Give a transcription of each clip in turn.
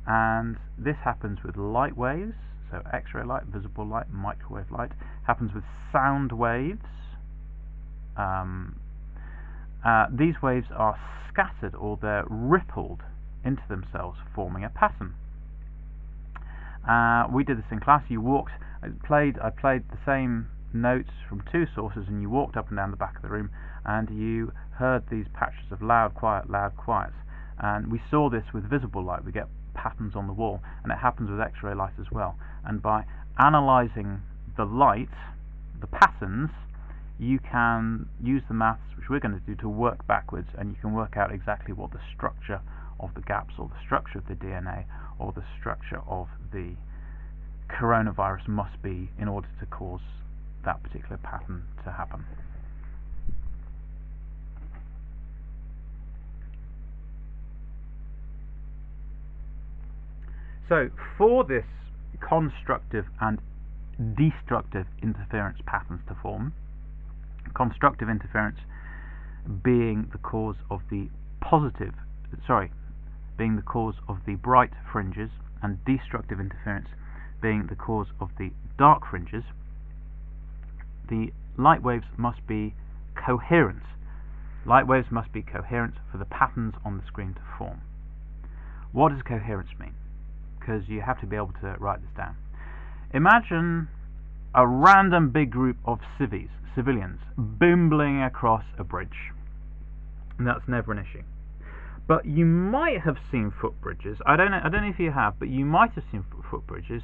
and this happens with light waves, so X-ray light, visible light, microwave light. Happens with sound waves. These waves are scattered, or they're rippled into themselves, forming a pattern. We did this in class. I played the same notes from two sources, and you walked up and down the back of the room, and you heard these patches of loud, quiet, and we saw this with visible light. We get patterns on the wall, and it happens with X-ray light as well. And by analysing the light, the patterns, you can use the maths, which we're going to do, to work backwards, and you can work out exactly what the structure of the gaps, or the structure of the DNA, or the structure of the coronavirus must be in order to cause that particular pattern to happen. So for this constructive and destructive interference patterns to form, constructive interference being the cause of the bright fringes, and destructive interference being the cause of the dark fringes, the light waves must be coherent. Light waves must be coherent for the patterns on the screen to form. What does coherence mean? Because you have to be able to write this down. Imagine a random big group of civilians bumbling across a bridge. And that's never an issue. But you might have seen footbridges. I don't know if you have, but you might have seen footbridges,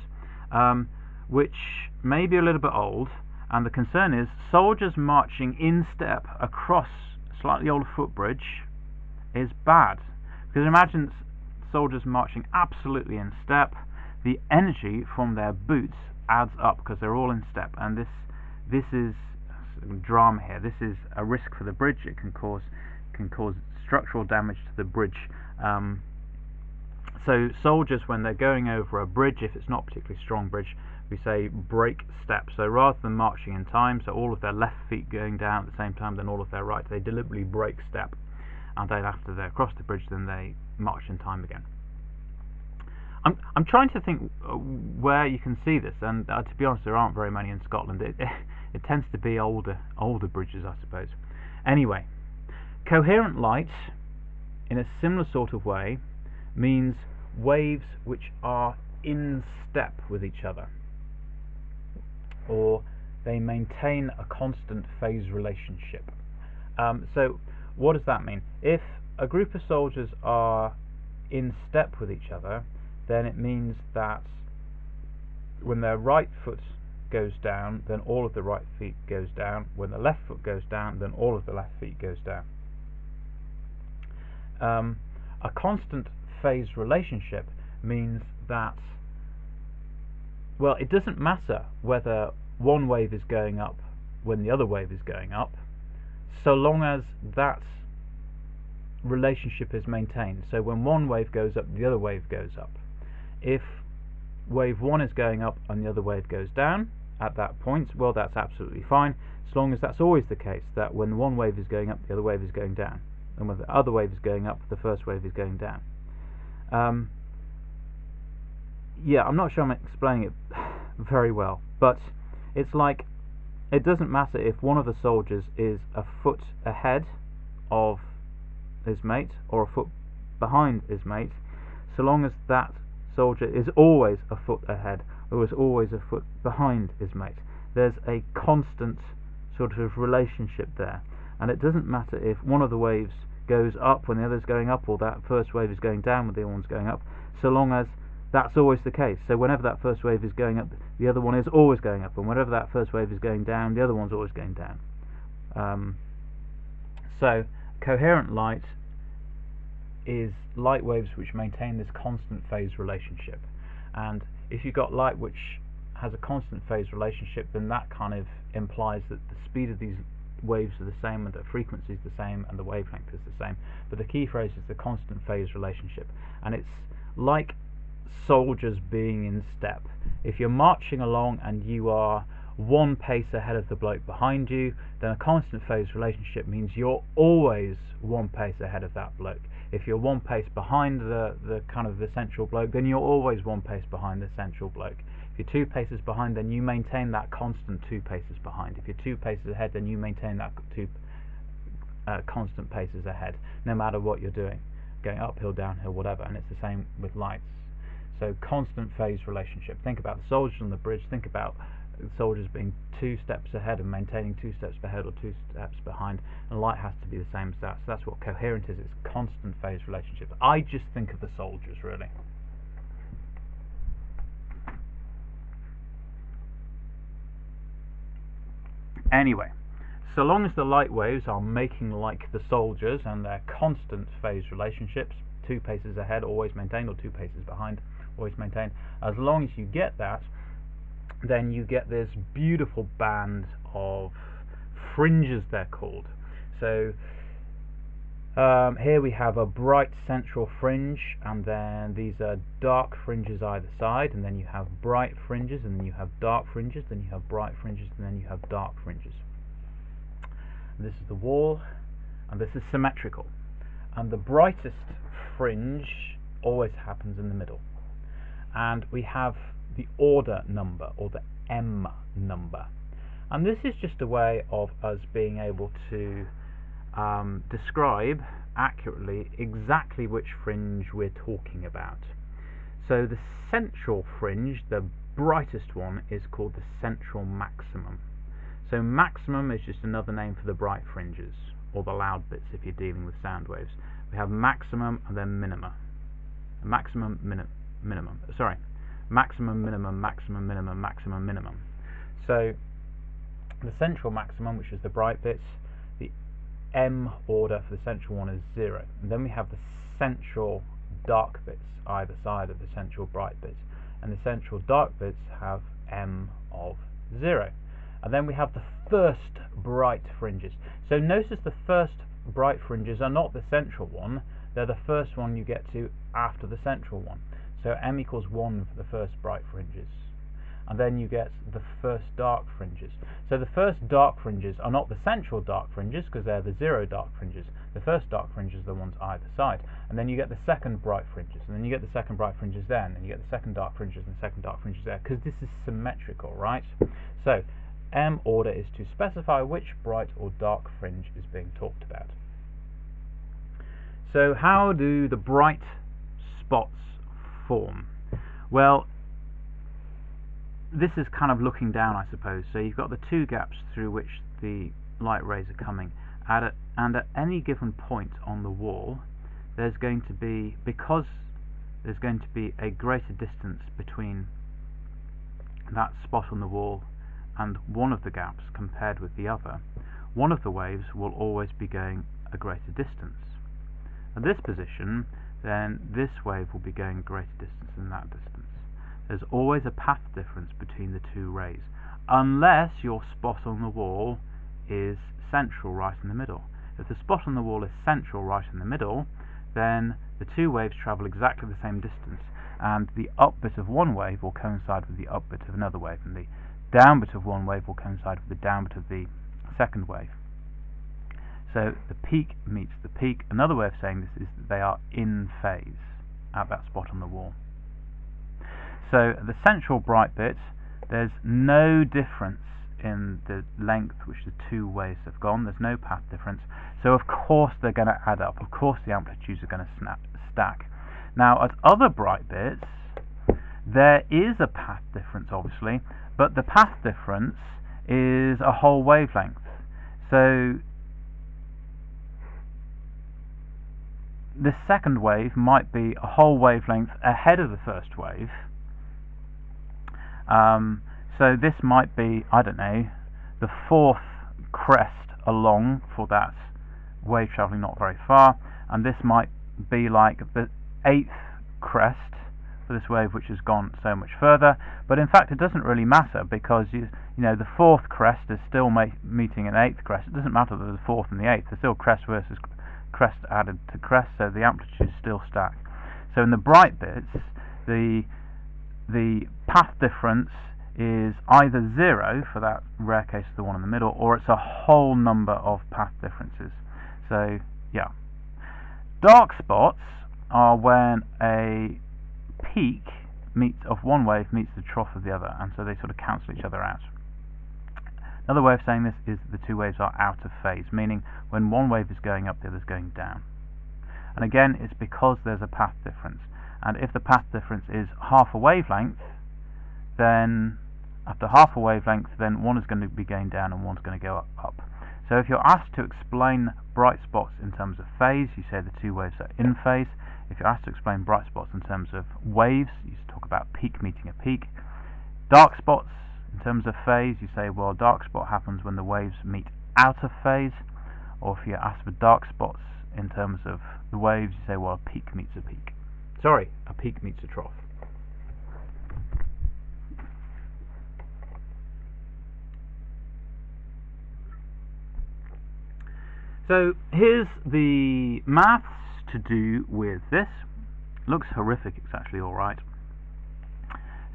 which may be a little bit old. And the concern is soldiers marching in step across a slightly older footbridge is bad. Because imagine soldiers marching absolutely in step. The energy from their boots adds up because they're all in step, and this is drama here. This is a risk for the bridge. It can cause structural damage to the bridge. So soldiers, when they're going over a bridge, if it's not a particularly strong bridge, we say break step. So rather than marching in time, so all of their left feet going down at the same time than all of their right, they deliberately break step, and then after they cross the bridge, then they march in time again. I'm trying to think where you can see this, and to be honest, there aren't very many in Scotland. It tends to be older bridges, I suppose. Anyway, coherent light, in a similar sort of way, means waves which are in step with each other, or they maintain a constant phase relationship. So what does that mean? If a group of soldiers are in step with each other, then it means that when their right foot goes down, then all of the right feet goes down. When the left foot goes down, then all of the left feet goes down. A constant phase relationship means that, well, it doesn't matter whether one wave is going up when the other wave is going up, so long as that relationship is maintained. So when one wave goes up, the other wave goes up. If wave 1 is going up and the other wave goes down at that point, well, that's absolutely fine, as long as that's always the case, that when one wave is going up, the other wave is going down, and when the other wave is going up, the first wave is going down. Yeah, I'm not sure I'm explaining it very well, but it's like, it doesn't matter if one of the soldiers is a foot ahead of his mate or a foot behind his mate, so long as that soldier is always a foot ahead or is always a foot behind his mate. There's a constant sort of relationship there, and it doesn't matter if one of the waves goes up when the other's going up, or that first wave is going down when the other one's going up, so long as that's always the case. So whenever that first wave is going up, the other one is always going up, and whenever that first wave is going down, the other one's always going down. So coherent light is light waves which maintain this constant phase relationship, and if you've got light which has a constant phase relationship, then that kind of implies that the speed of these waves are the same, and the frequency is the same, and the wavelength is the same. But the key phrase is the constant phase relationship, and it's like soldiers being in step. If you're marching along and you are one pace ahead of the bloke behind you, then a constant phase relationship means you're always one pace ahead of that bloke. If you're one pace behind the kind of the central bloke, then you're always one pace behind the central bloke. If you're 2 paces behind, then you maintain that constant 2 paces behind. If you're 2 paces ahead, then you maintain that constant paces ahead, no matter what you're doing, going uphill, downhill, whatever. And it's the same with lights. So constant phase relationship. Think about the soldiers on the bridge. Think about soldiers being 2 steps ahead and maintaining 2 steps ahead or 2 steps behind, and light has to be the same as that. So that's what coherent is. It's constant phase relationship. I just think of the soldiers, really. Anyway, so long as the light waves are making like the soldiers and their constant phase relationships, 2 paces ahead always maintained, or 2 paces behind always maintained, as long as you get that, then you get this beautiful band of fringes, they're called. So here we have a bright central fringe, and then these are dark fringes either side, and then you have bright fringes, and then you have dark fringes, then you have bright fringes, and then you have dark fringes. And this is the wall, and this is symmetrical, and the brightest fringe always happens in the middle. And we have the order number, or the M number, and this is just a way of us being able to describe accurately exactly which fringe we're talking about. So the central fringe, the brightest one, is called the central maximum. So maximum is just another name for the bright fringes, or the loud bits if you're dealing with sound waves. We have maximum and then minima. Maximum, minimum. Sorry, maximum, minimum, maximum, minimum, maximum, minimum. So the central maximum, which is the bright bits, the M order for the central one is 0. And then we have the central dark bits either side of the central bright bits, and the central dark bits have M of 0. And then we have the first bright fringes. So notice the first bright fringes are not the central one, they're the first one you get to after the central one. So M equals 1 for the first bright fringes, and then you get the first dark fringes. So the first dark fringes are not the central dark fringes, because they're the 0 dark fringes. The first dark fringes are the ones either side, and then you get the second bright fringes, and then you get the second bright fringes there, and then you get the second dark fringes and the second dark fringes there, because this is symmetrical, right? So M order is to specify which bright or dark fringe is being talked about. So how do the bright spots form? Well, this is kind of looking down, I suppose. So you've got the 2 gaps through which the light rays are coming, and at any given point on the wall, there's going to be, because there's going to be a greater distance between that spot on the wall and one of the gaps compared with the other, one of the waves will always be going a greater distance. At this position, then this wave will be going a greater distance than that distance. There's always a path difference between the 2 rays, unless your spot on the wall is central right in the middle. If the spot on the wall is central right in the middle, then the 2 waves travel exactly the same distance, and the up bit of one wave will coincide with the up bit of another wave, and the down bit of one wave will coincide with the down bit of the second wave. So the peak meets the peak. Another way of saying this is that they are in phase at that spot on the wall. So the central bright bit, there's no difference in the length which the 2 waves have gone. There's no path difference. So of course they're going to add up. Of course the amplitudes are going to stack. Now at other bright bits, there is a path difference obviously, but the path difference is a whole wavelength. So the second wave might be a whole wavelength ahead of the first wave. So this might be, I don't know, the 4th crest along for that wave travelling not very far, and this might be like the 8th crest for this wave which has gone so much further. But in fact it doesn't really matter, because you know the 4th crest is still meeting an 8th crest. It doesn't matter that the 4th and the 8th, they're still crest versus crest added to crest, so the amplitudes still stack. So in the bright bits, the path difference is either 0 for that rare case of the one in the middle, or it's a whole number of path differences. So yeah, Dark spots are when a peak of one wave meets the trough of the other, and so they sort of cancel each other out. Another way of saying this is the two waves are out of phase, meaning when one wave is going up, the other is going down. And again, it's because there's a path difference. And if the path difference is half a wavelength, then after half a wavelength, then one is going to be going down and one's going to go up. So if you're asked to explain bright spots in terms of phase, you say the two waves are in phase. If you're asked to explain bright spots in terms of waves, you talk about peak meeting a peak. Dark spots in terms of phase, you say, well, dark spot happens when the waves meet out of phase. Or if you're asked for dark spots in terms of the waves, you say, well, a peak meets a peak. Sorry, a peak meets a trough. So here's the maths to do with this. Looks horrific, it's actually alright.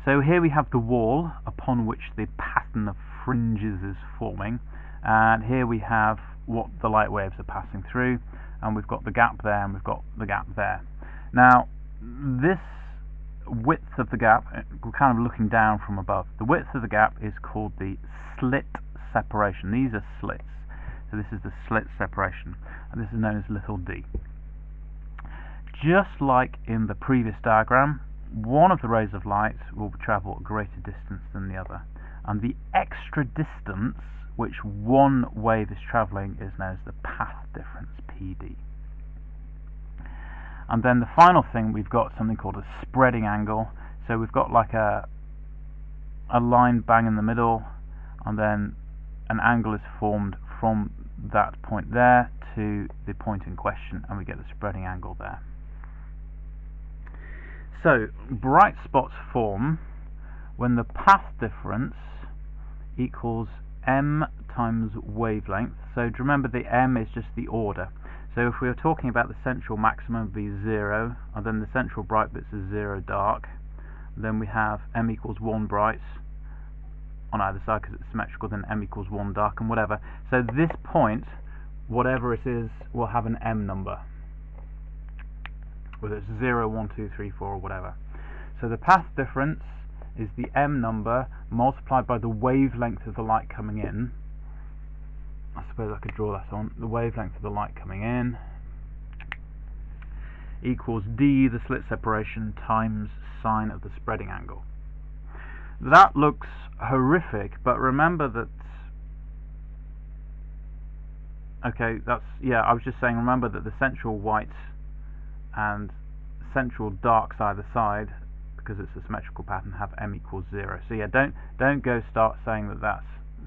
So here we have the wall upon which the pattern of fringes is forming, and here we have what the light waves are passing through, and we've got the gap there and we've got the gap there. Now this width of the gap, we're kind of looking down from above, the width of the gap is called the slit separation. These are slits. So this is the slit separation, and this is known as little d. Just like in the previous diagram, one of the rays of light will travel a greater distance than the other, and the extra distance which one wave is travelling is known as the path difference, PD. And then the final thing, we've got something called a spreading angle. So we've got like a line bang in the middle, and then an angle is formed from that point there to the point in question, and we get the spreading angle there. So bright spots form when the path difference equals m times wavelength. So do you remember the m is just the order. So if we were talking about the central maximum, it would be 0, and then the central bright bits is 0 dark. Then we have m equals 1 bright on either side because it's symmetrical, then m equals 1 dark, and whatever. So this point, whatever it is, will have an m number, whether it's 0, 1, 2, 3, 4, or whatever. So the path difference is the m number multiplied by the wavelength of the light coming in. I suppose I could draw that on. The wavelength of the light coming in equals d, the slit separation, times sine of the spreading angle. That looks horrific, but remember that, okay, I was just saying, remember that the central white and central darks either side, because it's a symmetrical pattern, have m equals 0. So yeah, don't go start saying that that's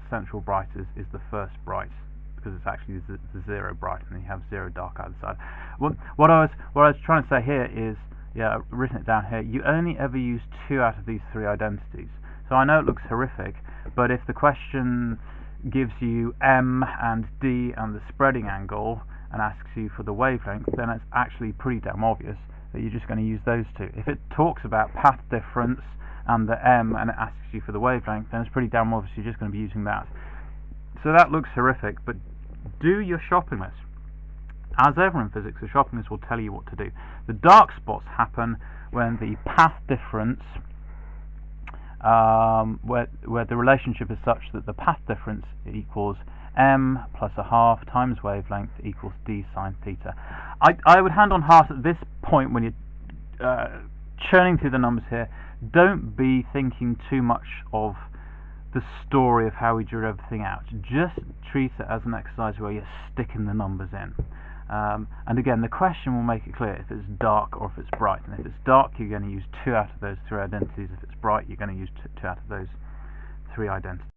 central bright is the first bright, because it's actually the 0 bright, and then you have 0 dark either side. What I was trying to say here is, yeah, I've written it down here, you only ever use 2 out of these 3 identities. So I know it looks horrific, but if the question gives you m and d and the spreading angle and asks you for the wavelength, then it's actually pretty damn obvious that you're just going to use those two. If it talks about path difference and the m and it asks you for the wavelength, then it's pretty damn obvious you're just going to be using that. So that looks horrific, but do your shopping list. As ever in physics, the shopping list will tell you what to do. The dark spots happen when the path difference, where the relationship is such that the path difference equals m plus a half times wavelength equals d sine theta. I would hand on heart at this point, when you're churning through the numbers here, don't be thinking too much of the story of how we drew everything out. Just treat it as an exercise where you're sticking the numbers in. And again, the question will make it clear if it's dark or if it's bright. And if it's dark, you're going to use 2 out of those 3 identities. If it's bright, you're going to use 2 out of those 3 identities.